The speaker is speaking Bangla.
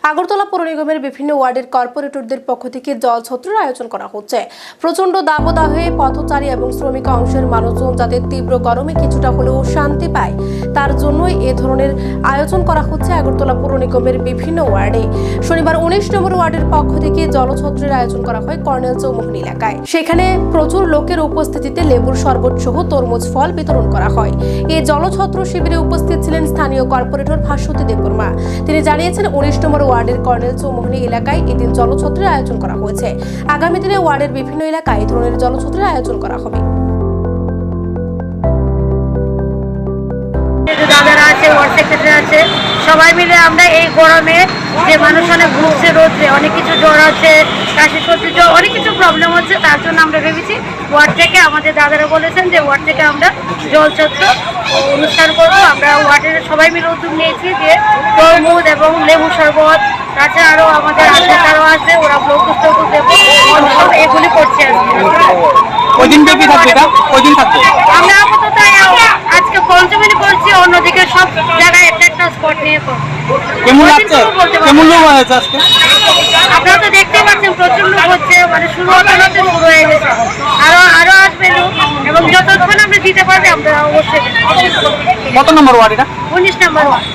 আগরতলা পৌর নিগমের বিভিন্ন ওয়ার্ডের কর্পোরেটরদের পক্ষ থেকে জল ছত্রের আয়োজন করা হচ্ছে। প্রচন্ড দাবদাহে পথচারী এবং শ্রমিক অংশের মানুষজন যাতে তীব্র গরমে কিছুটা হলেও শান্তি পায় তার জন্যই এ ধরনের আয়োজন করা হচ্ছে আগরতলা পৌর নিগমের বিভিন্ন ওয়ার্ডে। শনিবার 19 নম্বর ওয়ার্ডের পক্ষ থেকে জলছত্রের আয়োজন করা হয় কর্নেল চৌমুহনী এলাকায়। সেখানে প্রচুর লোকের উপস্থিতিতে লেবুর শরবত সহ তরমুজ ফল বিতরণ করা হয়। এই জলছত্র শিবিরে উপস্থিত ছিলেন স্থানীয় কর্পোরেটর ভাস্বতী দেববর্মা। তিনি জানিয়েছেন 19 নম্বর ওয়ার্ডের কর্নেল চৌমুহনী এলাকায় এদিন জলছত্রের আয়োজন করা হয়েছে। আগামী দিনে ওয়ার্ডের বিভিন্ন এলাকায় এই ধরনের জলছত্রের আয়োজন করা হবে। দাদারা আছে, ওয়ার্ড সেক্রেটারি আছে, সবাই মিলে আমরা এই গরমে যে মানুষ অনেক ভুগছে, রোদে অনেক কিছু জ্বর আছে, কাশি সর্দি জ্বর অনেক কিছু প্রবলেম হচ্ছে, তার জন্য আমরা ভেবেছি ওয়ার্ড থেকে আমাদের দাদারা বলেছেন যে ওয়ার্ড থেকে আমরা জলছত্র অনুষ্ঠান করবো। আমরা ওয়ার্ডের সবাই মিলে উদ্যোগ নিয়েছি যে তরমুজ এবং লেবু শরবত, তাছাড়া আরও আমাদের আত্মীয়তারও আছে, ওরা ব্লকুস টকুস দেবো, সব এগুলি করছে আমরা আপাতত আজকে পঞ্চমী করছি, অন্যদিকে সব জায়গায় একটা স্পট নিয়ে করবো। আপনারা তো দেখতেই পাচ্ছেন প্রচুর লোক হচ্ছে, মানে শুরু হয়ে গেছে, আরো আসবে লোক, এবং যতক্ষণ আমরা দিতে পারবে আমরা অবশ্যই। কত নম্বর ওয়ার্ড এটা? 19 নম্বর ওয়ার্ড।